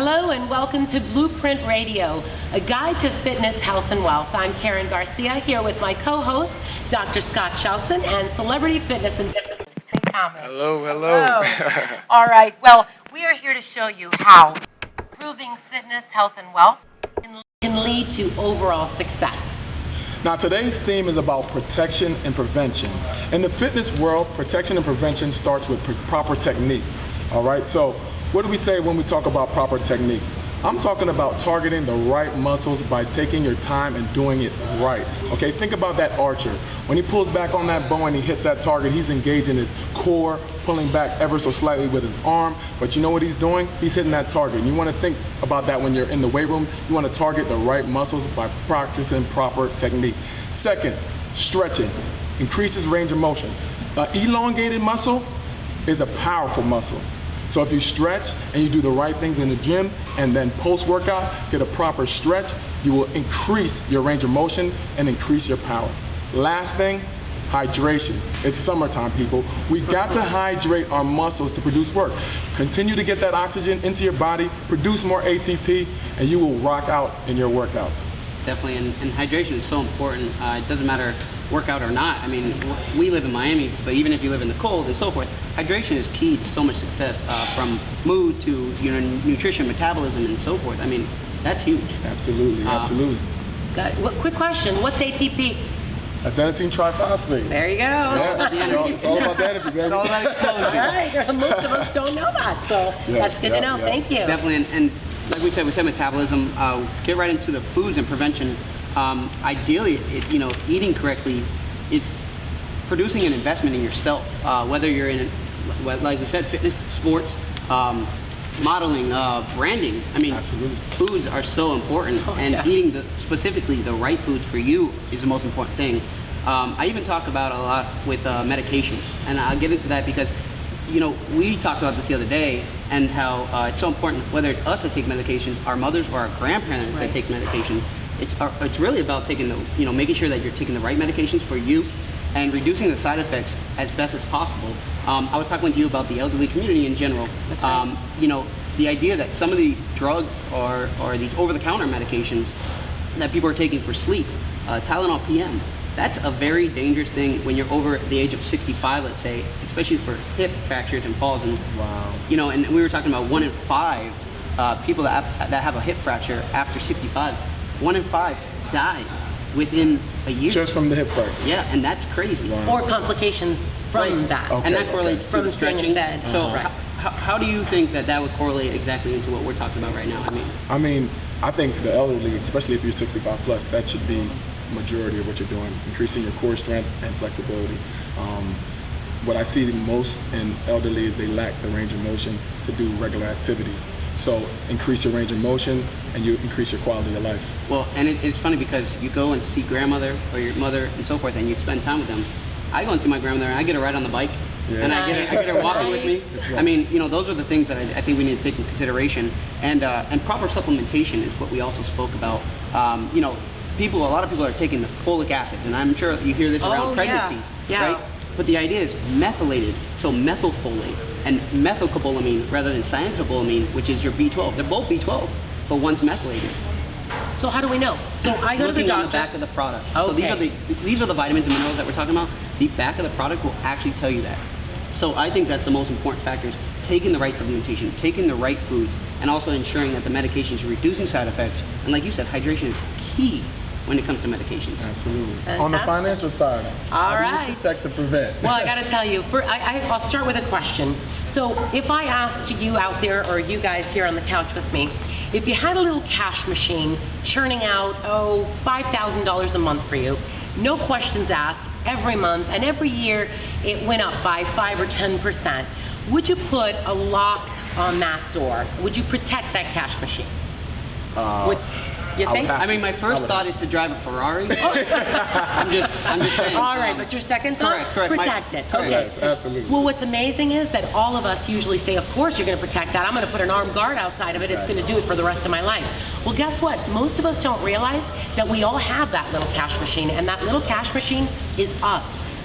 Hello and welcome to Blueprint Radio, a guide to fitness, health, and wealth. I'm Karen Garcia here with my co-host, Dr. Scott Shelson, and celebrity fitness and discipline, Thomas. Hello, hello. All right, well, we are here to show you how improving fitness, health, and wealth can lead to overall success. Now today's theme is about protection and prevention. In the fitness world, protection and prevention starts with proper technique. All right, so what do we say when we talk about proper technique? I'm talking about targeting the right muscles by taking your time and doing it right. Okay, think about that archer. When he pulls back on that bow and he hits that target, he's engaging his core, pulling back ever so slightly with his arm. But you know what he's doing? He's hitting that target. And you want to think about that when you're in the weight room. You want to target the right muscles by practicing proper technique. Second, stretching increases range of motion. An elongated muscle is a powerful muscle. So if you stretch and you do the right things in the gym and then post-workout, get a proper stretch, you will increase your range of motion and increase your power. Last thing, hydration. It's summertime, people. We got to hydrate our muscles to produce work. Continue to get that oxygen into your body, produce more ATP, and you will rock out in your workouts. Definitely, and hydration is so important. It doesn't matter workout or not. I mean, we live in Miami, but even if you live in the cold and so forth, hydration is key to so much success, from mood to nutrition, metabolism, and so forth. I mean, that's huge. Absolutely, absolutely. Quick question, what's ATP? Adenosine triphosphate. There you go. Yeah, it's all about that, baby. It's all about explosion. All right, most of us don't know that, so that's good to know. Thank you. Definitely, and like we said metabolism. Get right into the foods and prevention. Ideally, eating correctly is producing an investment in yourself. Whether you're in, like we said, fitness, sports, modeling, branding. I mean, absolutely. Foods are so important, eating specifically the right foods for you is the most important thing. I even talk about a lot with medications, and I'll get into that because we talked about this the other day, and how it's so important, whether it's us that take medications, our mothers, or our grandparents that take medications. It's really about taking making sure that you're taking the right medications for you, and reducing the side effects as best as possible. I was talking with you about the elderly community in general. That's right. The idea that some of these drugs or these over-the-counter medications that people are taking for sleep, Tylenol PM, that's a very dangerous thing when you're over the age of 65, let's say, especially for hip fractures and falls. And wow. And we were talking about 1 in 5 people that have a hip fracture after 65. 1 in 5 die within a year. Just from the hip fracture. Yeah, and that's crazy. Wow. Or complications from that. Okay, and that correlates to the staying stretching. in bed. So how do you think that would correlate exactly into what we're talking about right now? I think the elderly, especially if you're 65 plus, that should be majority of what you're doing, increasing your core strength and flexibility. What I see most in elderly is they lack the range of motion to do regular activities. So increase your range of motion and you increase your quality of life. Well, and it's funny because you go and see grandmother or your mother and so forth, and you spend time with them. I go and see my grandmother and I get her ride on the bike, and I get her walking with me. I mean, those are the things that I think we need to take into consideration. And proper supplementation is what we also spoke about. A lot of people are taking the folic acid, and I'm sure you hear this around pregnancy, right? But the idea is methylated, so methylfolate, and methylcobalamin rather than cyanocobalamin, which is your B12. They're both B12, but one's methylated. So how do we know? So I go to the doctor. Looking on the back of the product. Okay. So these are the vitamins and minerals that we're talking about. The back of the product will actually tell you that. So I think that's the most important factors: taking the right supplementation, taking the right foods, and also ensuring that the medications are reducing side effects. And like you said, hydration is key when it comes to medications. Absolutely. Fantastic. On the financial side, all how right. do you protect to prevent? Well, I got to tell you, I'll start with a question. So if I asked you out there, or you guys here on the couch with me, if you had a little cash machine churning out, $5,000 a month for you, no questions asked, every month, and every year it went up by 5 or 10%, would you put a lock on that door? Would you protect that cash machine? You think? My first thought is to drive a Ferrari. I'm just saying. All right, but your second thought? Correct. Protect it. Okay. Yes, absolutely. Well, what's amazing is that all of us usually say, of course you're going to protect that. I'm going to put an armed guard outside of it. It's going to do it for the rest of my life. Well, guess what? Most of us don't realize that we all have that little cash machine, and that little cash machine is us.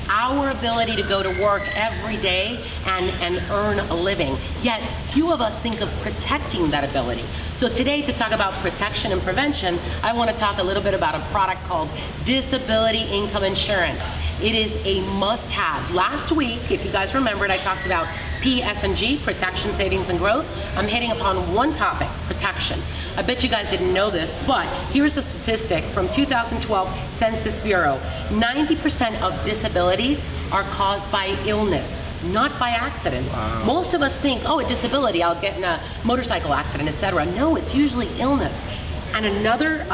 our ability to go to work every day and earn a living. Yet few of us think of protecting that ability. So today, to talk about protection and prevention, I want to talk a little bit about a product called disability income insurance. It is a must-have. Last week, if you guys remembered, I talked about PS&G, protection, savings, and growth. I'm hitting upon one topic, protection. I bet you guys didn't know this, but here's a statistic from 2012 Census Bureau. 90% of disabilities are caused by illness, not by accidents. Wow. Most of us think, oh, a disability, I'll get in a motorcycle accident, etc. No, it's usually illness. And another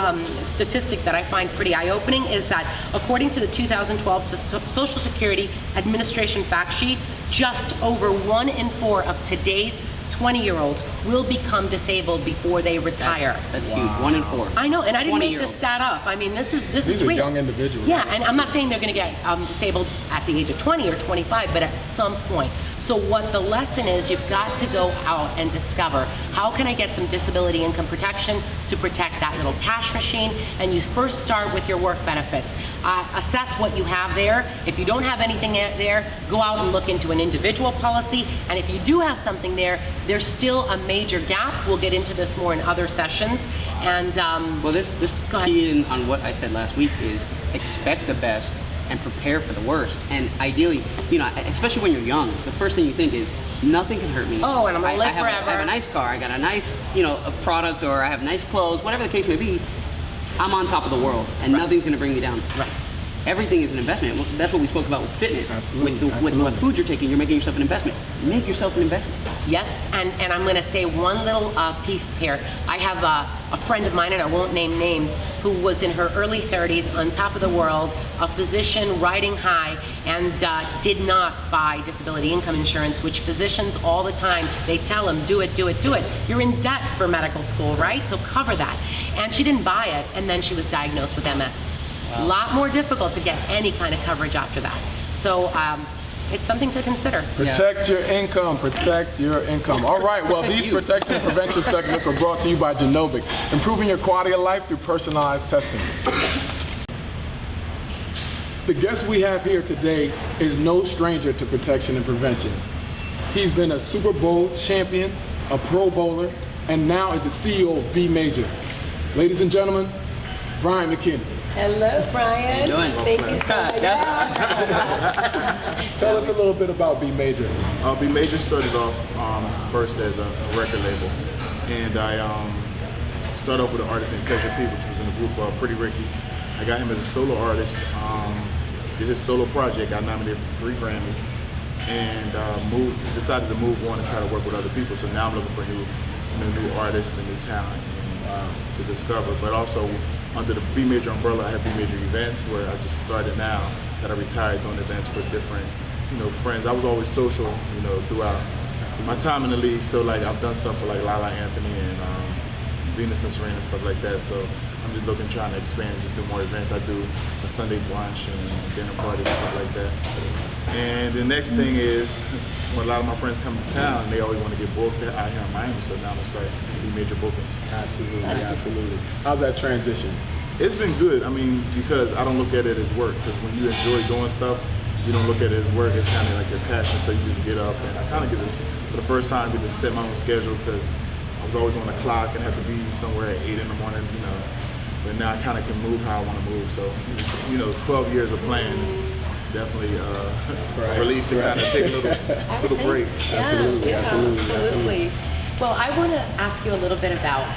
statistic that I find pretty eye-opening is that according to the 2012 Social Security Administration fact sheet, just over 1 in 4 of today's 20-year-olds will become disabled before they retire. That's huge. 1 in 4. I know, and I didn't make this stat up. I mean, this is These are real. young individuals. Yeah, and I'm not saying they're going to get disabled at the age of 20 or 25, but at some point. So what the lesson is, you've got to go out and discover, how can I get some disability income protection to protect that little cash machine? And you first start with your work benefits. Assess what you have there. If you don't have anything there, go out and look into an individual policy. And if you do have something there, there's still a major gap. We'll get into this more in other sessions. And well, this key in on what I said last week is expect the best and prepare for the worst. And ideally, you know, especially when you're young, the first thing you think is, nothing can hurt me. Oh, and I'm gonna live forever. I have a nice car, I got a nice, you know, a product, or I have nice clothes, whatever the case may be. I'm on top of the world, and nothing's gonna bring me down. Right. Everything is an investment. That's what we spoke about with fitness. Absolutely. With what food you're taking, you're making yourself an investment. Make yourself an investment. Yes, and I'm going to say one little piece here. I have a friend of mine, and I won't name names, who was in her early 30s, on top of the world, a physician riding high, and did not buy disability income insurance, which physicians all the time, they tell them, do it, do it, do it. You're in debt for medical school, right? So cover that. And she didn't buy it, and then she was diagnosed with MS. A lot more difficult to get any kind of coverage after that. So it's something to consider. Protect your income, protect your income. All right, well, these protection and prevention segments were brought to you by Genovic, improving your quality of life through personalized testing. The guest we have here today is no stranger to protection and prevention. He's been a Super Bowl champion, a Pro Bowler, and now is the CEO of B Major. Ladies and gentlemen, Brian McKinney. Hello, Brian. How you doing? Thank you so much. Tell us a little bit about B Major. B Major started off first as a record label, and I started off with an artist named Pleasure P, which was in the group Pretty Ricky. I got him as a solo artist, did his solo project, got nominated for 3 Grammys, and decided to move on and try to work with other people. So now I'm looking for new artists and new talent to discover, but also under the B Major umbrella, I have B Major events where I just started now that I retired doing events for different, friends. I was always social, throughout my time in the league. So like I've done stuff for like Lala Anthony and Venus and Serena, stuff like that. So I'm just trying to expand and just do more events. I do a Sunday brunch and dinner parties, stuff like that. And the next thing is, when a lot of my friends come to town, they always want to get booked out here in Miami, so now I'm gonna start B Major bookings. Absolutely. How's that transition? It's been good. I mean, because I don't look at it as work. Because when you enjoy doing stuff, you don't look at it as work. It's kind of like your passion. So you just get up, and I kind of for the first time, get to set my own schedule because I was always on the clock and have to be somewhere at 8 in the morning. But now I kind of can move how I want to move. So 12 years of playing is definitely a relief to kind of take a little break. Absolutely. Well, I want to ask you a little bit about,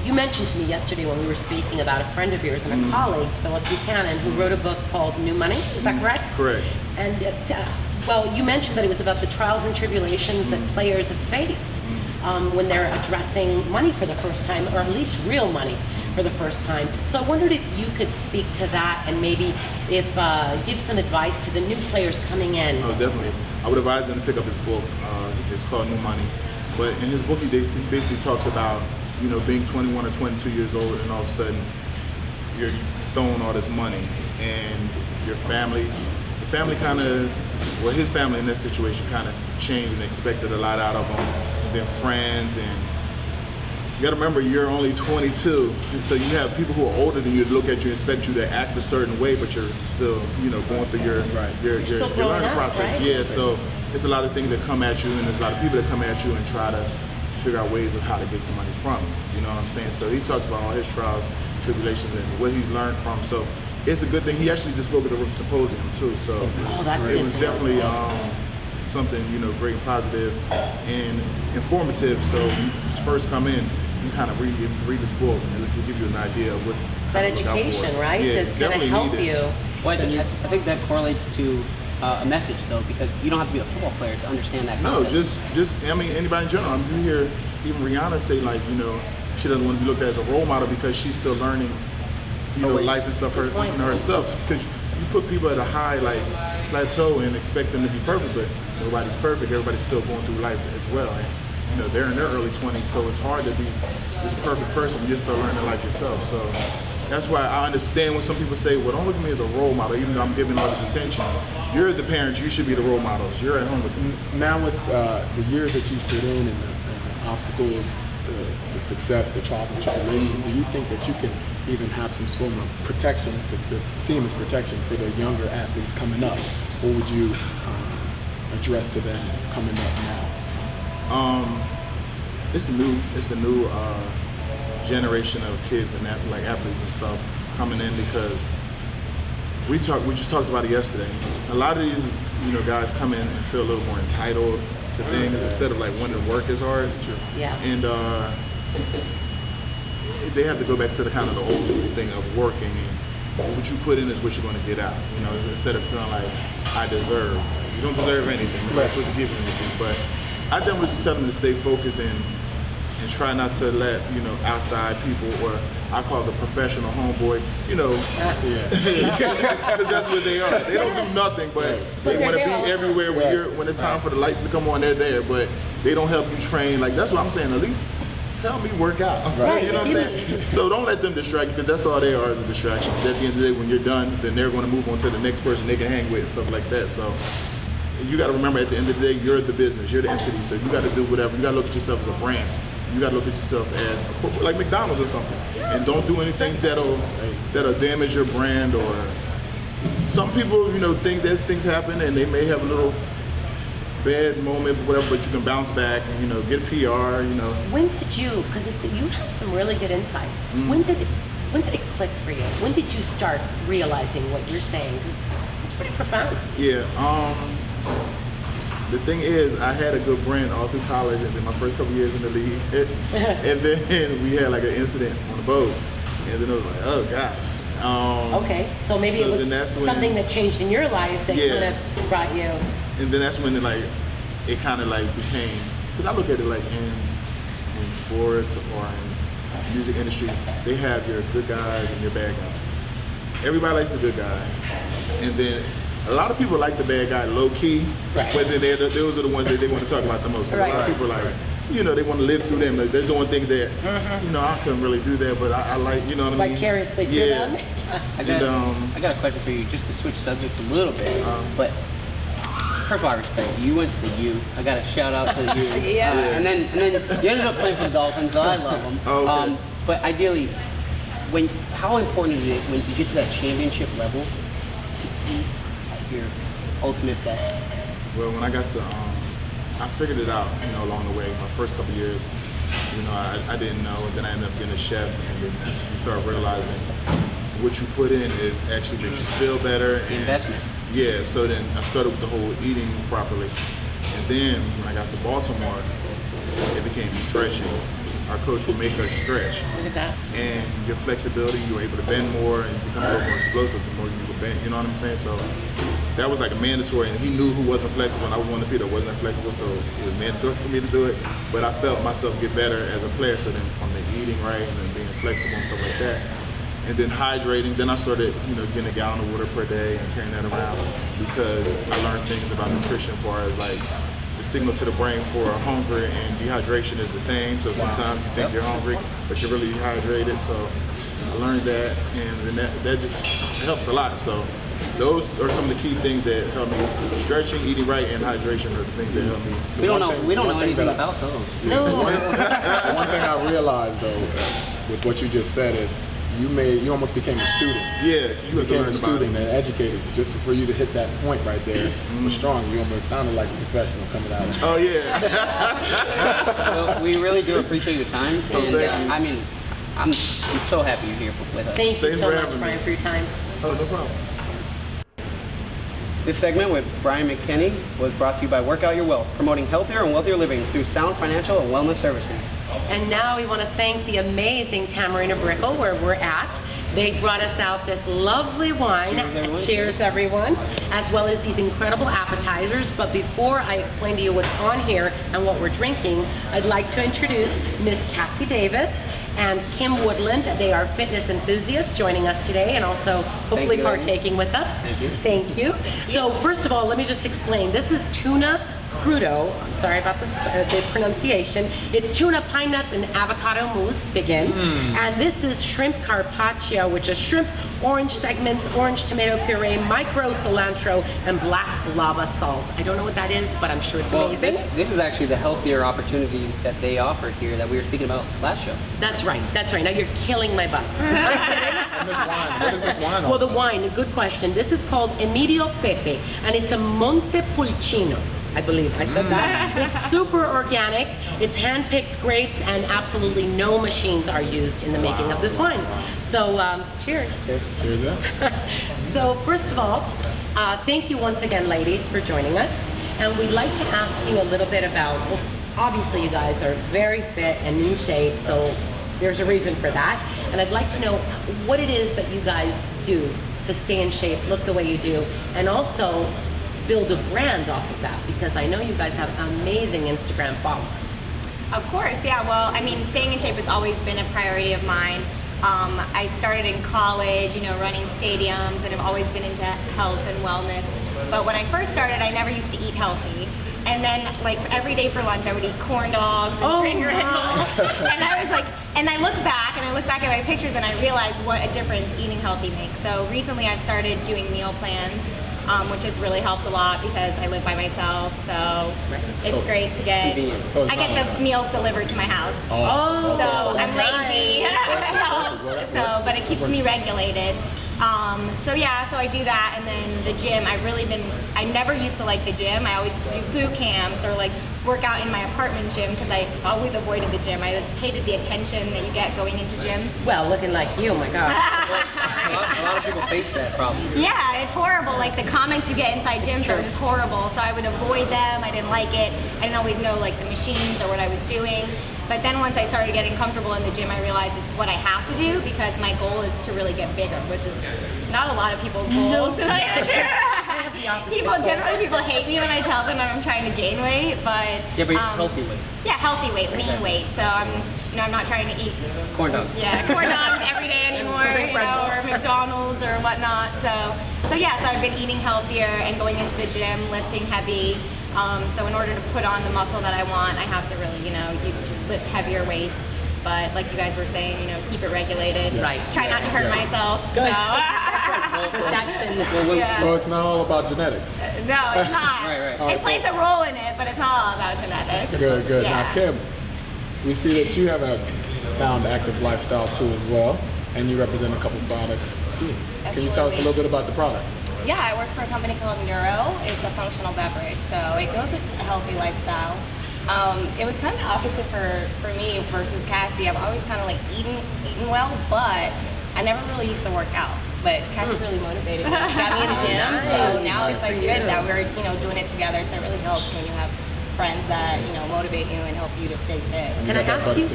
you mentioned to me yesterday when we were speaking about a friend of yours and a colleague, Philip Buchanan, who wrote a book called New Money. Is that correct? Correct. And well, you mentioned that it was about the trials and tribulations that players have faced when they're addressing money for the first time, or at least real money for the first time. So I wondered if you could speak to that and maybe give some advice to the new players coming in. Oh, definitely. I would advise them to pick up his book. It's called New Money. But in his book, he basically talks about, being 21 or 22 years old, and all of a sudden you're throwing all this money, and your family, his family in that situation kind of changed and expected a lot out of him, and then friends, and you gotta remember you're only 22, and so you have people who are older than you look at you and expect you to act a certain way, but you're still, going through your still growing learning up, process. right? Yeah, so it's a lot of things that come at you, and there's a lot of people that come at you and try to figure out ways of how to get the money from you. You know what I'm saying? So he talks about all his trials, tribulations, and what he's learned from. So it's a good thing. He actually just spoke at the symposium too. So that's it good was to know. definitely something great, positive, and informative. So when you first come in, you kind of read this book and to give you an idea of what That kind of look out education, for. right? Yeah, To kind of definitely help needed. you. Well, I think that correlates to a message though, because you don't have to be a football player to understand that No, concept. just anybody in general. I mean, you hear even Rihanna say she doesn't want to be looked at as a role model because she's still learning, life and stuff herself. Because you put people at a high plateau and expect them to be perfect, but nobody's perfect. Everybody's still going through life as well. And, they're in their early 20s, so it's hard to be this perfect person when you're still learning life yourself. So that's why I understand when some people say, well, don't look at me as a role model, even though I'm giving all this attention. You're the parents, you should be the role models. You're at home with them. Now with the years that you've put in and the obstacles, the success, the trials and tribulations, do you think that you can even have some form of protection, because the theme is protection for the younger athletes coming up? What would you address to them coming up now? It's a new generation of kids and athletes and stuff coming in, because we just talked about it yesterday. A lot of these guys come in and feel a little more entitled to things instead of wanting to work as hard. Yeah. And they have to go back to the old school thing of working, and what you put in is what you're going to get out. Instead of feeling like I deserve. You don't deserve anything. Nobody's supposed to give you anything. But I definitely just tell them to stay focused and try not to let outside people, or I call the professional homeboy, because that's what they are. They don't do nothing, but they want to be everywhere when it's time for the lights to come on. They're there, but they don't help you train. That's what I'm saying. At least help me work out. Right. You know what I'm saying? So don't let them distract you, because that's all they are, is a distraction. 'Cause at the end of the day, when you're done, then they're going to move on to the next person they can hang with and stuff like that. So you got to remember, at the end of the day, you're the business, you're the entity. So you got to do whatever. You got to look at yourself as a brand. You got to look at yourself as a corporate, like McDonald's or something, and don't do anything that'll damage your brand. Or some people, think that things happen and they may have a little bad moment, whatever, but you can bounce back and get a PR. When did you? Because you have some really good insight. When did it click for you? When did you start realizing what you're saying? Because it's pretty profound. Yeah. The thing is, I had a good brand all through college, and then my first couple years in the league, and then we had an incident on the boat, and then it was like, oh gosh. Okay, so maybe so it was something that changed in your life that kind of brought you. And then that's when it kind of became, because I look at it in sports or in music industry, they have your good guys and your bad guys. Everybody likes the good guy, and then a lot of people like the bad guy low key, right. But then those are the ones that they want to talk about the most. Right. A lot of people they want to live through them. They're doing things that, I couldn't really do that, but I like, you know what I mean? Vicariously through them. I got a question for you, just to switch subjects a little bit. But first of all, I respect you. You went to the U. I got a shout out to the U. Yeah. And then you ended up playing for the Dolphins. I love them. Oh, okay. But ideally, how important is it when you get to that championship level to eat at your ultimate best? Well, when I got to, I figured it out, along the way. My first couple years, I didn't know, and then I ended up getting a chef, and then you start realizing what you put in is actually makes you feel better. The investment. Yeah, so then I started with the whole eating properly. And then when I got to Baltimore, it became stretching. Our coach would make us stretch. Look at that. And your flexibility, you were able to bend more and become a little more explosive the more you could bend, you know what I'm saying? So that was a mandatory, and he knew who wasn't flexible, and I was one of the people that wasn't flexible, so it was mandatory for me to do it. But I felt myself get better as a player, so then from the eating right and then being flexible and stuff like that. And then hydrating, then I started, getting a gallon of water per day and carrying that around, because I learned things about nutrition as far as the signal to the brain for hunger and dehydration is the same. So sometimes you think you're hungry, but you're really dehydrated. So I learned that, and then that just helps a lot. So those are some of the key things that help me. Stretching, eating right, and hydration are the things that help me. We don't know anything about those. No. One thing I realized though, with what you just said is, you almost became a student. Yeah, You became a student and educated. Just for you to hit that point right there was strong. You almost sounded like a professional coming out. Oh yeah. Well, we really do appreciate your time, and thank you. I mean, I'm so happy you're here with us. Thank you Thanks so for much, having Brian, me. for your time. Oh, no problem. This segment with Brian McKinney was brought to you by Work Out Your Wealth, promoting healthier and wealthier living through sound financial and wellness services. And now we want to thank the amazing Tamarina Brickle, where we're at. They brought us out this lovely wine. Cheers, everyone. As well as these incredible appetizers. But before I explain to you what's on here and what we're drinking, I'd like to introduce Miss Cassie Davis and Kim Woodland. They are fitness enthusiasts joining us today and also hopefully you. partaking with us. Thank you. Thank you. So first of all, let me just explain. This is tuna crudo. I'm sorry about the pronunciation. It's tuna, pine nuts, and avocado mousse, dig in. And this is shrimp carpaccio, which is shrimp, orange segments, orange tomato puree, micro cilantro, and black lava salt. I don't know what that is, but I'm sure it's Well, amazing. this is actually the healthier opportunities that they offer here that we were speaking about last show. That's right. That's right. Now you're killing my bus. And this wine, what is this wine? Well, the wine, good question. This is called Emilio Pepe, and it's a Montepulciano. I believe I said that. It's super organic. It's hand-picked grapes, and absolutely no machines are used in the making of this wine. So, cheers. Cheers up. So, first of all, thank you once again, ladies, for joining us. And we'd like to ask you a little bit about, well, obviously you guys are very fit and in shape, so there's a reason for that. And I'd like to know what it is that you guys do to stay in shape, look the way you do, and also build a brand off of that, because I know you guys have amazing Instagram followers. Of course, yeah. Well, I mean, staying in shape has always been a priority of mine. I started in college, running stadiums, and have always been into health and wellness. But when I first started, I never used to eat healthy. And then, like, every day for lunch, I would eat corn dogs and drink Red Bull. And I was like, and I look back at my pictures, and I realized what a difference eating healthy makes. So recently, I've started doing meal plans, which has really helped a lot because I live by myself. So it's great to get. So I get the meals delivered to my house. Oh, So I'm lazy. It helps. So, but it keeps me regulated. So I do that, and then the gym. I never used to like the gym. I always used to do boot camps or like work out in my apartment gym because I always avoided the gym. I just hated the attention that you get going into gyms. well, looking like you, my gosh. A lot of people face that problem. Yeah, it's horrible. Like the comments you get inside gyms are just horrible. So I would avoid them. I didn't like it. I didn't always know like the machines or what I was doing. But then once I started getting comfortable in the gym, I realized it's what I have to do because my goal is to really get bigger, which is not a lot of people's goals. Generally people hate me when I tell them I'm trying to gain weight, but Healthy weight. yeah, healthy weight, lean weight. So I'm not trying to eat Corn dogs. corn dogs every day anymore, or McDonald's or whatnot. So I've been eating healthier and going into the gym, lifting heavy. So in order to put on the muscle that I want, I have to really, lift heavier weights. But like you guys were saying, keep it regulated. Right. Try not to hurt myself. Good. So. Protection. Yeah. So it's not all about genetics. No, it's not. Right. It plays a role in it, but it's not all about genetics. Good. Yeah. Now, Kim, we see that you have a sound, active lifestyle too as well, and you represent a couple products too. Can you tell us a little bit about the product? Yeah, I work for a company called Neuro. It's a functional beverage, so it goes with a healthy lifestyle. It was kind of opposite for me versus Cassie. I've always kind of like eaten well, but I never really used to work out. But Cassie really motivated me. She got me in the gym, so now it's like good that we're doing it together. So it really helps when you have friends that motivate you and help you to stay fit. Can I ask you,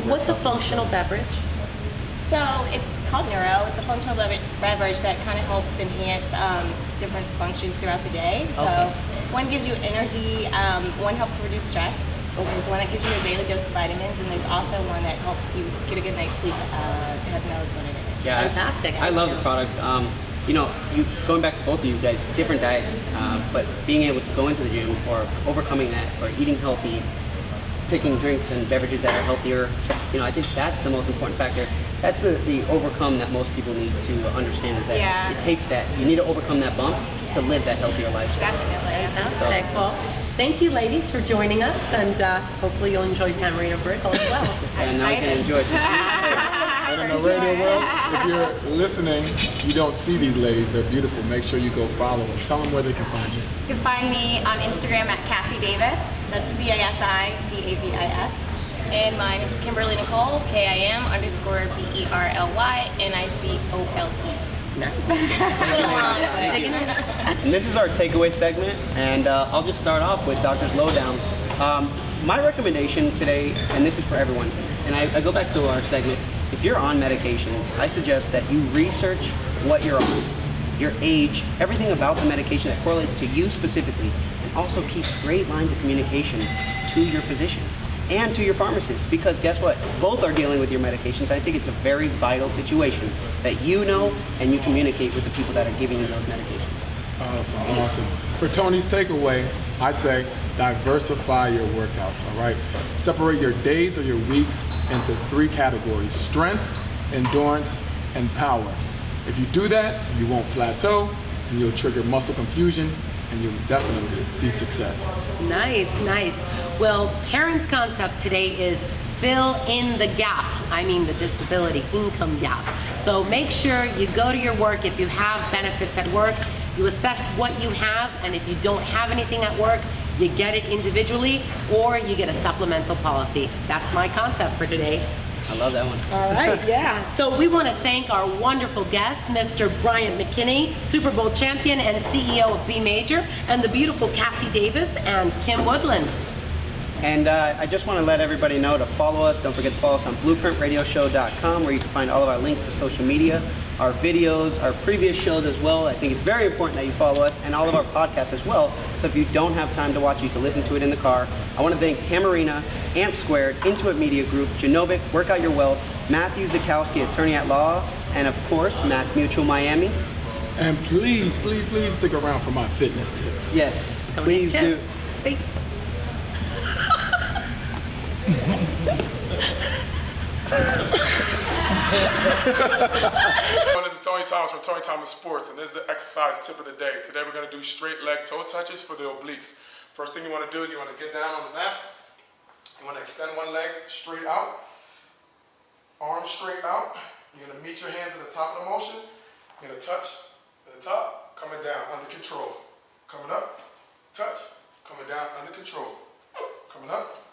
what's a functional beverage? So it's called Neuro. It's a functional beverage that kind of helps enhance different functions throughout the day. So one gives you energy, one helps to reduce stress. There's one that gives you a daily dose of vitamins, and there's also one that helps you get a good night's sleep. It has melatonin in it. Yeah, Fantastic. I love the product. Going back to both of you guys, different diets, but being able to go into the gym or overcoming that or eating healthy, picking drinks and beverages that are healthier, I think that's the most important factor. that's the overcome that most people need to understand, is that Yeah. it takes that, you need to overcome that bump to live that healthier lifestyle. Definitely. Fantastic. Well, thank you, ladies, for joining us, and hopefully you'll enjoy Tamarino Brickle as well. And now we can enjoy it. And in the radio world, if you're listening, you don't see these ladies. They're beautiful. Make sure you go follow them. Tell them where they can find you. You can find me on Instagram at Cassie Davis. That's CassiDavis. And mine is Kimberly Nicole, KIM_BERLYNICOLE. Digging in. And this is our takeaway segment, and I'll just start off with Doctor's Lowdown. My recommendation today, and this is for everyone, and I go back to our segment, if you're on medications, I suggest that you research what you're on, your age, everything about the medication that correlates to you specifically, and also keep great lines of communication to your physician and to your pharmacist, because guess what? Both are dealing with your medications. I think it's a very vital situation that you know and you communicate with the people that are giving you those medications. Awesome, awesome. For Tony's takeaway, I say diversify your workouts, all right? Separate your days or your weeks into 3 categories: strength, endurance, and power. If you do that, you won't plateau, and you'll trigger muscle confusion, and you'll definitely see success. Nice, nice. Well, Karen's concept today is fill in the gap. I mean the disability income gap. So make sure you go to your work. If you have benefits at work, you assess what you have, and if you don't have anything at work, you get it individually, or you get a supplemental policy. That's my concept for today. I love that one. All right, yeah. So we want to thank our wonderful guest, Mr. Bryant McKinney, Super Bowl champion and CEO of B Major, and the beautiful Cassie Davis and Kim Woodland. And I just want to let everybody know to follow us. Don't forget to follow us on blueprintradioshow.com, where you can find all of our links to social media, our videos, our previous shows as well. I think it's very important that you follow us, and all of our podcasts as well. So if you don't have time to watch, you can listen to it in the car. I want to thank Tamarina, Amp Squared, Intuit Media Group, Genovic, Work Out Your Wealth, Matthew Zakowski, attorney at law, and of course, Mass Mutual Miami. And please, please, please stick around for my fitness tips. Yes, Tony's please do. tips. Thank- This is Tony Thomas from Tony Thomas Sports, and this is the exercise tip of the day. Today we're going to do straight leg toe touches for the obliques. First thing you want to do is you want to get down on the mat. You want to extend one leg straight out, arms straight out. You're going to meet your hands at the top of the motion. You're going to touch at the top, coming down under control. Coming up, touch, coming down under control. Coming up,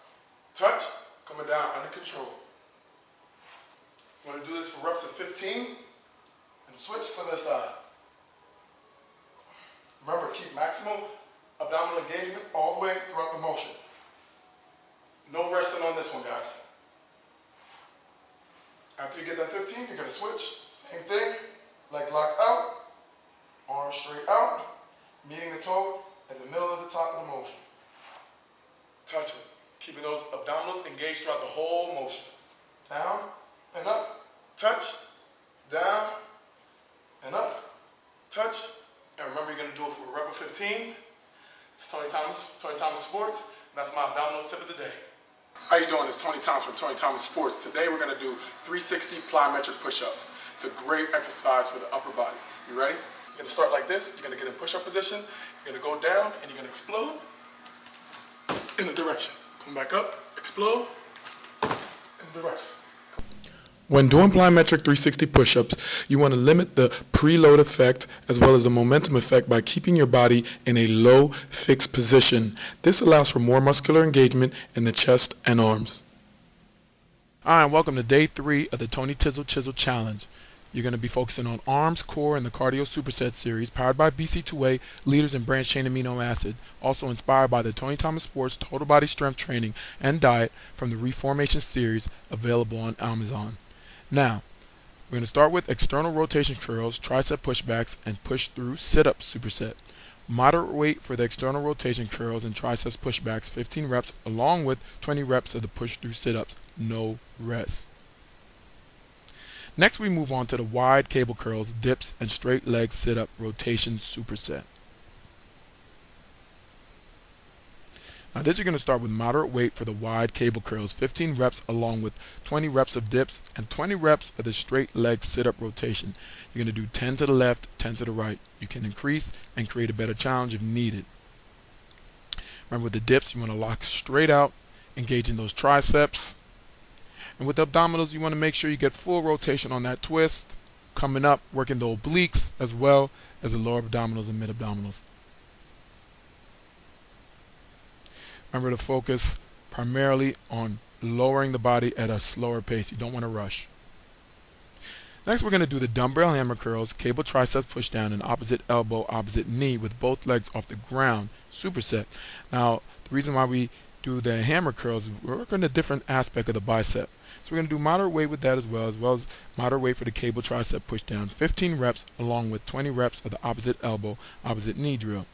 touch, coming down under control. You want to do this for reps of 15 and switch to the side. Remember, keep maximal abdominal engagement all the way throughout the motion. No resting on this one, guys. After you get done 15, you're going to switch. Same thing. Legs locked out, arms straight out, meeting the toe in the middle of the top of the motion. Touch it. Keeping those abdominals engaged throughout the whole motion. Down and up, touch, down and up, touch. And remember, you're going to do it for a rep of 15. It's Tony Thomas Sports, and that's my abdominal tip of the day. How you doing? It's Tony Thomas from Tony Thomas Sports. Today we're going to do 360 plyometric push-ups. It's a great exercise for the upper body. You ready? You're going to start like this. You're going to get in push-up position. You're going to go down, and you're going to explode in a direction. Come back up, explode in a direction. When doing plyometric 360 push-ups, you want to limit the preload effect as well as the momentum effect by keeping your body in a low, fixed position. This allows for more muscular engagement in the chest and arms. All right, welcome to day 3 of the Tony Tizzle Chisel Challenge. You're going to be focusing on arms, core, and the cardio superset series powered by BC2A, leaders in branched chain amino acid, also inspired by the Tony Thomas Sports Total Body Strength Training and Diet from the Reformation series available on Amazon. Now, we're going to start with external rotation curls, tricep pushbacks, and push through sit-up superset. Moderate weight for the external rotation curls and triceps pushbacks, 15 reps, along with 20 reps of the push through sit-ups, no rest. Next, we move on to the wide cable curls, dips, and straight leg sit-up rotation superset. Now this you're going to start with moderate weight for the wide cable curls, 15 reps along with 20 reps of dips and 20 reps of the straight leg sit-up rotation. You're going to do 10 to the left, 10 to the right. You can increase and create a better challenge if needed. Remember, with the dips, you want to lock straight out, engaging those triceps. And with the abdominals, you want to make sure you get full rotation on that twist, coming up, working the obliques as well as the lower abdominals and mid-abdominals. Remember to focus primarily on lowering the body at a slower pace. You don't want to rush. Next, we're going to do the dumbbell hammer curls, cable tricep push down, and opposite elbow, opposite knee with both legs off the ground, superset. Now, the reason why we do the hammer curls is we're working a different aspect of the bicep. So we're going to do moderate weight with that as well as moderate weight for the cable tricep push down, 15 reps along with 20 reps of the opposite elbow, opposite knee drill.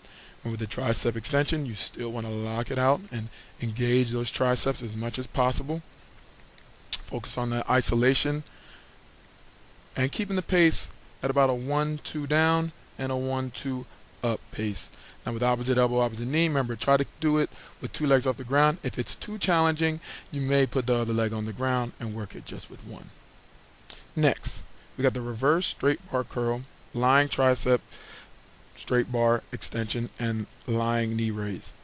And with the tricep extension, you still want to lock it out and engage those triceps as much as possible. Focus on that isolation and keeping the pace at about a 1-2 down and a 1-2 up pace. Now with opposite elbow, opposite knee, remember, try to do it with 2 legs off the ground. If it's too challenging, you may put the other leg on the ground and work it just with one. Next, we got the reverse straight bar curl, lying tricep straight bar extension, and lying knee raise.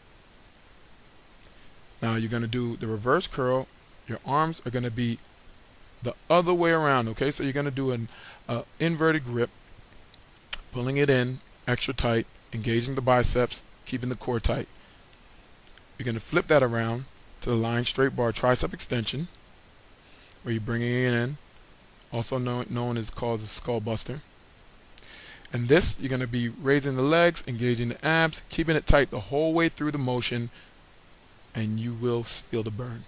Now you're going to do the reverse curl. Your arms are going to be the other way around, okay? So you're going to do an inverted grip, pulling it in extra tight, engaging the biceps, keeping the core tight. You're going to flip that around to the lying straight bar tricep extension, where you're bringing it in, also known as called the skull buster. And this, you're going to be raising the legs, engaging the abs, keeping it tight the whole way through the motion, and you will feel the burn.